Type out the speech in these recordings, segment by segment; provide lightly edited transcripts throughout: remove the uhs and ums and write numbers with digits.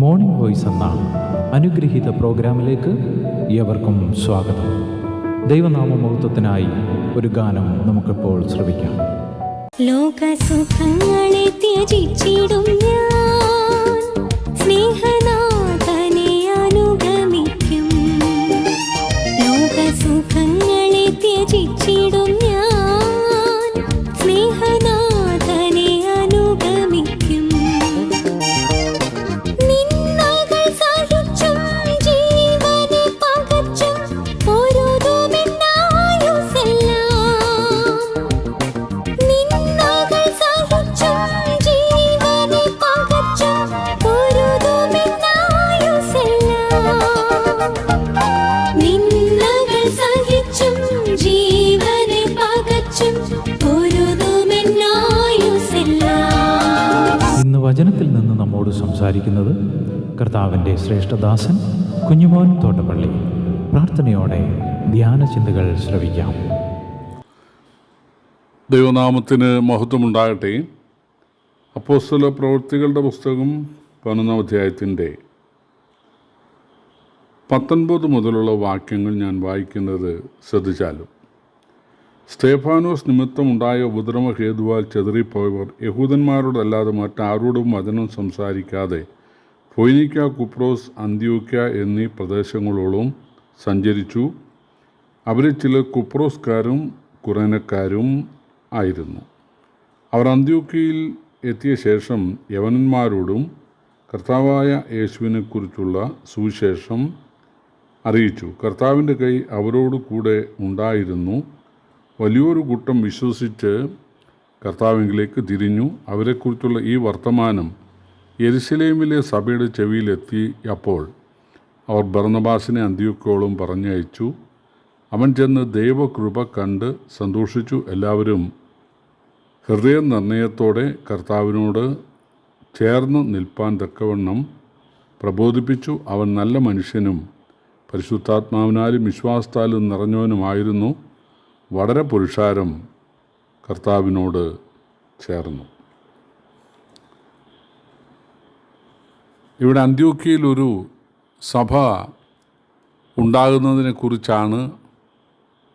Morning voice എന്ന അനുഗ്രഹീത പ്രോഗ്രാമിലേക്ക് ഏവർക്കും സ്വാഗതം. ദൈവനാമമഹത്വത്തിനായി ഒരു ഗാനം നമുക്കിപ്പോൾ ശ്രവിക്കാം. ലോകസുഖങ്ങളെ ത്യജിച്ചിടും ഞാൻ, സ്നേഹനാഥനെ അനുഗമിക്കും. ലോകസുഖങ്ങളെ ത്യജിച്ചിടും ഞാൻ, സ്നേഹനാഥനെ അനുഗമിക്കും. നിന്ദകൾ സഹിച്ചും ജീവനെ പകച്ചും പൊരുതുമെന്നായുസെല്ലാം. നിന്ദകൾ സഹിച്ചും ജീവനെ പകച്ചും പൊരുതുമെന്നായുസെല്ലാം. നിന്ദകൾ സഹിച്ചും ജീവനെ പകച്ചും പൊരുതുമെന്നായുസെല്ലാം. ഇന്ന് വചനത്തിൽ നിന്ന് നമ്മോട് സംസാരിക്കുന്നത് കർത്താവിൻ്റെ ശ്രേഷ്ഠദാസൻ കുഞ്ഞുമോൻ തോട്ടപ്പള്ളി. പ്രാർത്ഥനയോടെ ധ്യാന ചിന്തകൾ ശ്രവിക്കാം. ദൈവനാമത്തിന് മഹത്വമുണ്ടാകട്ടെ. അപ്പോസ്തല പ്രവൃത്തികളുടെ പുസ്തകം 11-ാം അധ്യായത്തിൻ്റെ 19 മുതലുള്ള വാക്യങ്ങൾ ഞാൻ വായിക്കുന്നത് ശ്രദ്ധിച്ചാലും, സ്തേഫാനോസ് നിമിത്തമുണ്ടായ ഉപദ്രവ ഹേതുവാൽ ചെതറിപ്പോയവർ യഹൂദന്മാരോടല്ലാതെ മറ്റാരോടും വചനം സംസാരിക്കാതെ ഫൊയ്നിക്ക, കുപ്രോസ്, അന്ത്യോക്യ എന്നീ പ്രദേശങ്ങളോളം സഞ്ചരിച്ചു. അവരിൽ ചിലർ കുപ്രോസ്കാരും കുറേനക്കാരും ആയിരുന്നു. അവർ അന്ത്യോക്യയിൽ എത്തിയ ശേഷം യവനന്മാരോടും കർത്താവായ യേശുവിനെക്കുറിച്ചുള്ള സുവിശേഷം അറിയിച്ചു. കർത്താവിൻ്റെ കൈ അവരോട് കൂടെ ഉണ്ടായിരുന്നു. വലിയൊരു കൂട്ടം വിശ്വസിച്ച് കർത്താവിലേക്ക് തിരിഞ്ഞു. അവരെക്കുറിച്ചുള്ള ഈ വർത്തമാനം യെരുശലേമിലെ സഭയുടെ ചെവിയിലെത്തിയപ്പോൾ അവർ ബർന്നബാസിനെ അന്ത്യോക്യോളം പറഞ്ഞയച്ചു. അവൻ ചെന്ന് ദൈവകൃപ കണ്ട് സന്തോഷിച്ചു. എല്ലാവരും ഹൃദയനിർണയത്തോടെ കർത്താവിനോട് ചേർന്ന് നിൽപ്പാൻ തക്കവണ്ണം പ്രബോധിപ്പിച്ചു. അവൻ നല്ല മനുഷ്യനും പരിശുദ്ധാത്മാവിനാലും വിശ്വാസത്താലും നിറഞ്ഞവനുമായിരുന്നു. വളരെ പുരുഷാരം കർത്താവിനോട് ചേർന്നു. ഇവിടെ അന്ത്യോക്യയിൽ ഒരു സഭ ഉണ്ടാകുന്നതിനെക്കുറിച്ചാണ്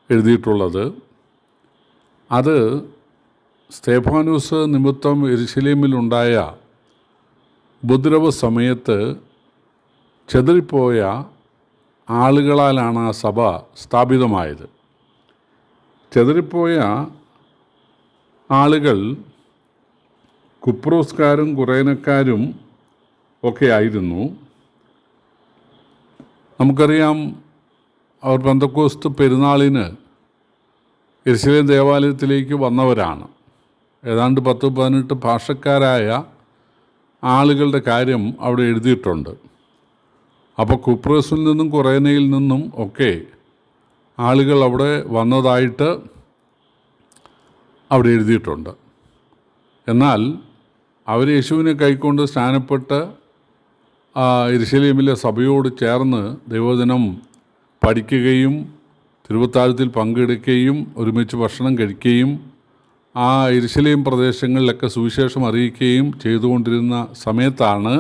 എഴുതിയിട്ടുള്ളത്. അത് സ്തേഫാനോസ് നിമിത്തം യെരുശലേമിലുണ്ടായ ഉപദ്രവ സമയത്ത് ചെതറിപ്പോയ ആളുകളാലാണ് ആ സഭ സ്ഥാപിതമായത്. ചെതറിപ്പോയ ആളുകൾ കുപ്രോസ്കാരും കുറേനക്കാരും ഒക്കെ ആയിരുന്നു. നമുക്കറിയാം, അവർ പെന്തക്കോസ്ത് പെരുന്നാളിന് യെരുശലേം ദേവാലയത്തിലേക്ക് വന്നവരാണ്. ഏതാണ്ട് 10-18 ഭാഷക്കാരായ ആളുകളുടെ കാര്യം അവിടെ എഴുതിയിട്ടുണ്ട്. അപ്പോൾ കുപ്രോസിൽ നിന്നും കുറേനയിൽ നിന്നും ഒക്കെ ആളുകൾ അവിടെ വന്നതായിട്ട് അവിടെ എഴുതിയിട്ടുണ്ട്. എന്നാൽ അവർ യേശുവിനെ കൈക്കൊണ്ട് സ്നാനപ്പെട്ട് യെരുശലേമിലെ സഭയോട് ചേർന്ന് ദൈവവചനം പഠിക്കുകയും തിരുവത്താഴത്തിൽ പങ്കെടുക്കുകയും ഒരുമിച്ച് ഭക്ഷണം കഴിക്കുകയും ആ യെരുശലേം പ്രദേശങ്ങളിലൊക്കെ സുവിശേഷം അറിയിക്കുകയും ചെയ്തുകൊണ്ടിരുന്ന സമയത്താണ്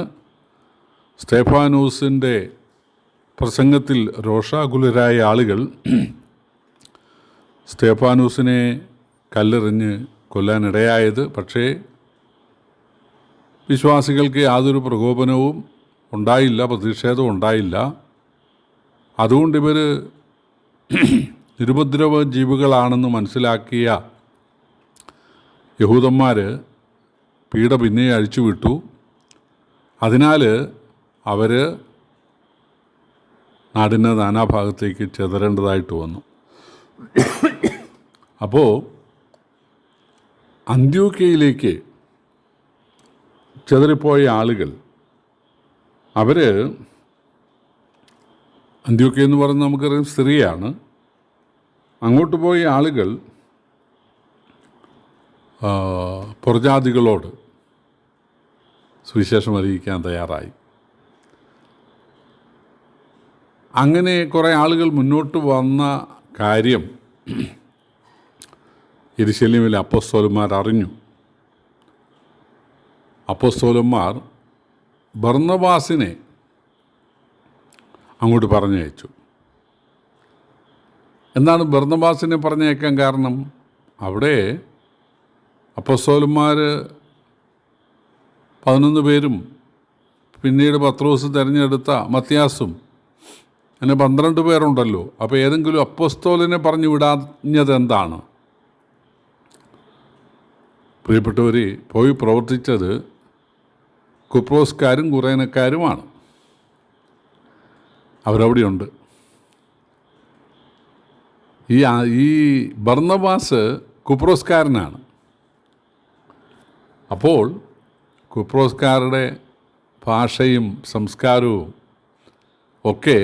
സ്തേഫാനോസിൻ്റെ പ്രസംഗത്തിൽ രോഷാകുലരായ ആളുകൾ സ്തേഫാനോസിനെ കല്ലെറിഞ്ഞ് കൊല്ലാനിടയായത്. പക്ഷേ വിശ്വാസികൾക്ക് യാതൊരു പ്രകോപനവും ഉണ്ടായില്ല, പ്രതിഷേധവും ഉണ്ടായില്ല. അതുകൊണ്ട് ഇവർ നിരുപദ്രവ ജീവികളാണെന്ന് മനസ്സിലാക്കിയ യഹൂദന്മാർ പീഡ പിന്നെ അഴിച്ചുവിട്ടു. അതിനാൽ അവർ നാടിൻ്റെ നാനാഭാഗത്തേക്ക് ചെതറേണ്ടതായിട്ട് വന്നു. അപ്പോൾ അന്ത്യോക്യയിലേക്ക് ചെതറിപ്പോയ ആളുകൾ, അവർ അന്ത്യോക്യ എന്ന് പറയുന്നത് നമുക്കറിയാം സിറിയയാണ്. അങ്ങോട്ട് പോയ ആളുകൾ പുറജാതികളോട് സുവിശേഷം അറിയിക്കാൻ തയ്യാറായി. അങ്ങനെ കുറേ ആളുകൾ മുന്നോട്ട് വന്ന കാര്യം യെരുശലേമിലെ അപ്പോസ്തലന്മാർ അറിഞ്ഞു. അപ്പോസ്തലന്മാർ ബർന്നബാസിനെ അങ്ങോട്ട് പറഞ്ഞയച്ചു. എന്താണ് ബർന്നബാസിനെ പറഞ്ഞയക്കാൻ കാരണം? അവിടെ അപ്പോസ്തലന്മാർ 11 പേരും പിന്നീട് പത്രോസ് തിരഞ്ഞെടുത്ത മത്തിയാസും അങ്ങനെ 12 പേരുണ്ടല്ലോ. അപ്പോൾ ഏതെങ്കിലും അപ്പോസ്തലനെ പറഞ്ഞു വിടാഞ്ഞത് എന്താണ്? പ്രിയപ്പെട്ടവർ, പോയി പ്രവർത്തിച്ചത് കുപ്രോസ്കാരും കുറേനക്കാരുമാണ്. അവരവിടെയുണ്ട്. ഈ ബർന്നബാസ് കുപ്രോസ്കാരനാണ്. അപ്പോൾ കുപ്രോസ്കാരുടെ ഭാഷയും സംസ്കാരവും ഒക്കെ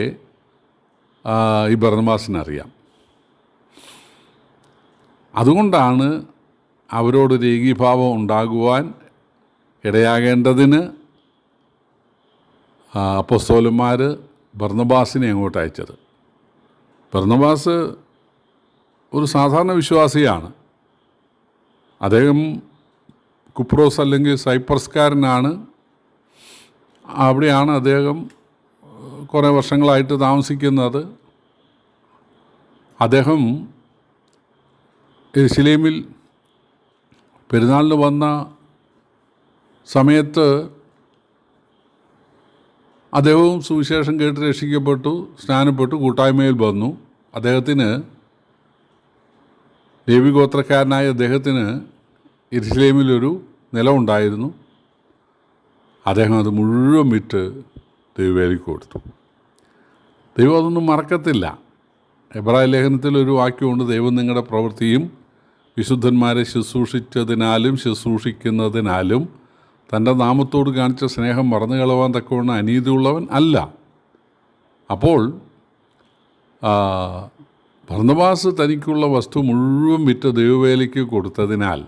ഈ ബർന്നബാസിനറിയാം. അതുകൊണ്ടാണ് അവരോടൊരു ഏകീഭാവം ഉണ്ടാകുവാൻ ഇടയാകേണ്ടതിന് അപ്പോസ്തലന്മാർ ബർന്നബാസിനെ അങ്ങോട്ട് അയച്ചത്. ബർന്നബാസ് ഒരു സാധാരണ വിശ്വാസിയാണ്. അദ്ദേഹം കുപ്രോസ് അല്ലെങ്കിൽ സൈപ്രസ്കാരനാണ്. അവിടെയാണ് അദ്ദേഹം കുറേ വർഷങ്ങളായിട്ട് താമസിക്കുന്നത്. അദ്ദേഹം യെരുശലേമിൽ പെരുന്നാളിന് വന്ന സമയത്ത് അദ്ദേഹവും സുവിശേഷം കേട്ട് രക്ഷിക്കപ്പെട്ടു, സ്നാനപ്പെട്ടു, കൂട്ടായ്മയിൽ വന്നു. അദ്ദേഹത്തിന്, ലേവി ഗോത്രക്കാരനായ അദ്ദേഹത്തിന് യെരുശലേമിലൊരു നിലമുണ്ടായിരുന്നു. അദ്ദേഹം അത് മുഴുവൻ വിറ്റ് ദൈവവേലയ്ക്ക് കൊടുത്തു. ദൈവം അതൊന്നും മറക്കത്തില്ല. എബ്രായ ലേഖനത്തിലൊരു വാക്യമുണ്ട്, ദൈവം നിങ്ങളുടെ പ്രവൃത്തിയും വിശുദ്ധന്മാരെ ശുശ്രൂഷിച്ചതിനാലും ശുശ്രൂഷിക്കുന്നതിനാലും തൻ്റെ നാമത്തോട് കാണിച്ച സ്നേഹം മറന്നു കളവാൻ തക്കവണ്ണം അനീതിയുള്ളവൻ അല്ല. അപ്പോൾ ബർന്നബാസ് തനിക്കുള്ള വസ്തു മുഴുവൻ വിറ്റ് ദൈവവേലയ്ക്ക് കൊടുത്തതിനാൽ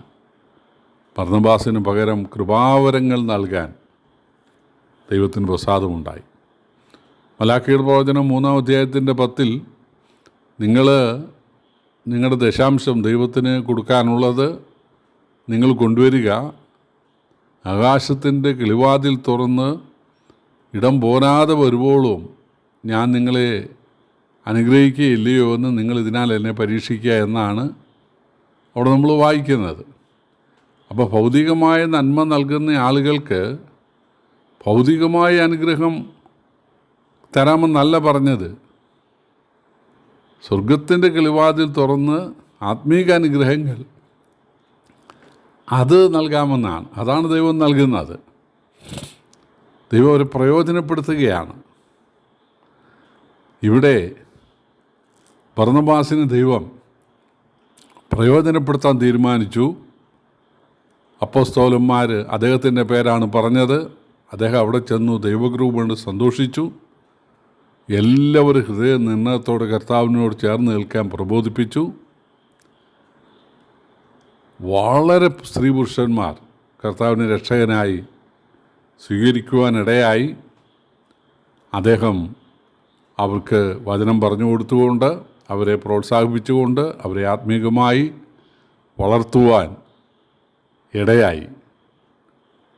ബർന്നബാസിന് പകരം കൃപാവരങ്ങൾ നൽകാൻ ദൈവത്തിന് പ്രസാദമുണ്ടായി. മലാക്കിയുടെ പ്രവചനം 3-ാം അധ്യായത്തിൻ്റെ 10 നിങ്ങൾ നിങ്ങളുടെ ദശാംശം ദൈവത്തിന് കൊടുക്കാനുള്ളത് നിങ്ങൾ കൊണ്ടുവരിക, ആകാശത്തിൻ്റെ കിളിവാതിൽ തുറന്ന് ഇടം പോരാതെ വരുവോളും ഞാൻ നിങ്ങളെ അനുഗ്രഹിക്കുകയില്ലയോ എന്ന് നിങ്ങൾ ഇതിനാൽ എന്നെ പരീക്ഷിക്കുക എന്നാണ് അവിടെ നമ്മൾ വായിക്കുന്നത്. അപ്പോൾ ഭൗതികമായ നന്മ നൽകുന്ന ആളുകൾക്ക് ഭൗതികമായ അനുഗ്രഹം തരാമെന്നല്ല പറഞ്ഞത്, സ്വർഗത്തിൻ്റെ കിളിവാതിൽ തുറന്ന് ആത്മീക അനുഗ്രഹങ്ങൾ അത് നൽകാമെന്നാണ്. അതാണ് ദൈവം നൽകുന്നത്. ദൈവം അവരെ പ്രയോജനപ്പെടുത്തുകയാണ്. ഇവിടെ ബർന്നബാസിന് ദൈവം പ്രയോജനപ്പെടുത്താൻ തീരുമാനിച്ചു. അപ്പോസ്തലന്മാർ അദ്ദേഹത്തിൻ്റെ പേരാണ് പറഞ്ഞത്. അദ്ദേഹം അവിടെ ചെന്നു ദൈവകൃപ കൊണ്ട് സന്തോഷിച്ചു. എല്ലാവരും ഹൃദയ നിർണയത്തോടെ കർത്താവിനോട് ചേർന്ന് നിൽക്കാൻ പ്രബോധിപ്പിച്ചു. വളരെ സ്ത്രീ പുരുഷന്മാർ കർത്താവിനെ രക്ഷകനായി സ്വീകരിക്കുവാനിടയായി. അദ്ദേഹം അവർക്ക് വചനം പറഞ്ഞു കൊടുത്തുകൊണ്ട്, അവരെ പ്രോത്സാഹിപ്പിച്ചുകൊണ്ട്, അവരെ ആത്മീകമായി വളർത്തുവാൻ ഇടയായി.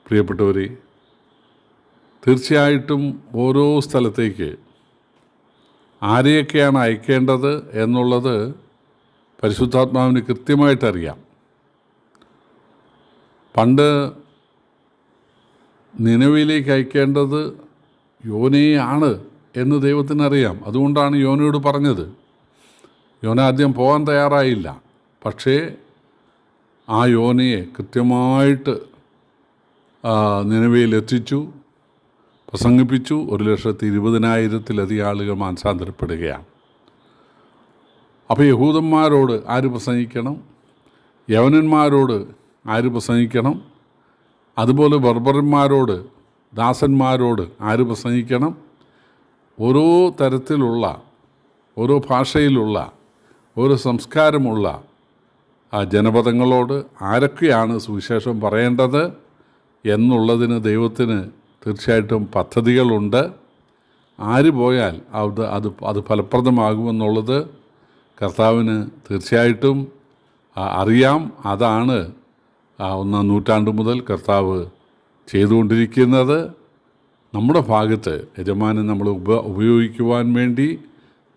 പ്രിയപ്പെട്ടവരെ, തീർച്ചയായിട്ടും ഓരോ സ്ഥലത്തേക്ക് ആരെയൊക്കെയാണ് അയക്കേണ്ടത് എന്നുള്ളത് പരിശുദ്ധാത്മാവിന് കൃത്യമായിട്ടറിയാം. പണ്ട് നിനവയിലേക്ക് അയക്കേണ്ടത് യോനയാണ് എന്ന് ദൈവത്തിനറിയാം. അതുകൊണ്ടാണ് യോനയോട് പറഞ്ഞത്. യോന ആദ്യം പോകാൻ തയ്യാറായില്ല. പക്ഷേ ആ യോനയെ കൃത്യമായിട്ട് നിനവയിലെത്തിച്ചു, പ്രസംഗിപ്പിച്ചു. 1,20,000-ലധികം ആളുകൾ മാനസാന്തരപ്പെടുകയാണ്. അപ്പോൾ യഹൂദന്മാരോട് ആര് പ്രസംഗിക്കണം? യവനന്മാരോട് ആര് പ്രസംഗിക്കണം? അതുപോലെ ബർബറന്മാരോട്, ദാസന്മാരോട് ആര് പ്രസംഗിക്കണം? ഓരോ തരത്തിലുള്ള, ഓരോ ഭാഷയിലുള്ള, ഓരോ സംസ്കാരമുള്ള ആ ജനപദങ്ങളോട് ആരൊക്കെയാണ് സുവിശേഷം പറയേണ്ടത് എന്നുള്ളതിന് ദൈവത്തിന് തീർച്ചയായിട്ടും പദ്ധതികളുണ്ട്. ആര് പോയാൽ അത് ഫലപ്രദമാകുമെന്നുള്ളത് കർത്താവിന് തീർച്ചയായിട്ടും അറിയാം. അതാണ് 1-ാം നൂറ്റാണ്ട് മുതൽ കർത്താവ് ചെയ്തുകൊണ്ടിരിക്കുന്നത്. നമ്മുടെ ഭാഗത്ത് യജമാനൻ നമ്മൾ ഉപയോഗിക്കുവാൻ വേണ്ടി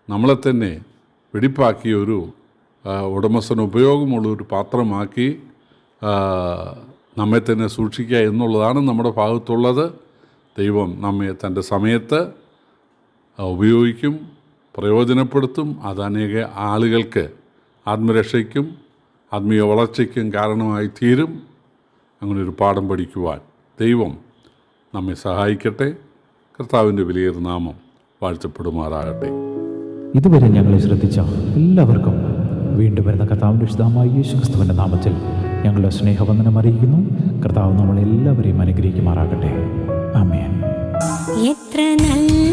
നമ്മളെ തന്നെ വെടിപ്പാക്കി ഒരു ഉടമസ്ഥന് ഉപയോഗമുള്ള ഒരു പാത്രമാക്കി നമ്മെ തന്നെ സൂക്ഷിക്കുക എന്നുള്ളതാണ് നമ്മുടെ ഭാഗത്തുള്ളത്. ദൈവം നമ്മെ തൻ്റെ സമയത്ത് ഉപയോഗിക്കും, പ്രയോജനപ്പെടുത്തും. അത് അനേക ആളുകൾക്ക് ആത്മരക്ഷയ്ക്കും ആത്മീയ വളർച്ചയ്ക്കും കാരണമായി തീരും. അങ്ങനെ ഒരു പാഠം പഠിക്കുവാൻ ദൈവം നമ്മെ സഹായിക്കട്ടെ. കർത്താവിൻ്റെ വിലയേറിയ നാമം വാഴ്ത്തപ്പെടുമാറാകട്ടെ. ഇതുവരെ ഞങ്ങളെ ശ്രദ്ധിച്ച എല്ലാവർക്കും വീണ്ടും വരുന്ന കർത്താവിൻ്റെ വിശുദ്ധമായ യേശുക്രിസ്തുവിൻ്റെ നാമത്തിൽ ഞങ്ങളുടെ സ്നേഹവന്ദനം അറിയിക്കുന്നു. കർത്താവ് നമ്മളെല്ലാവരെയും അനുഗ്രഹിക്കുമാറാകട്ടെ. ആമേൻ. എത്ര നല്ല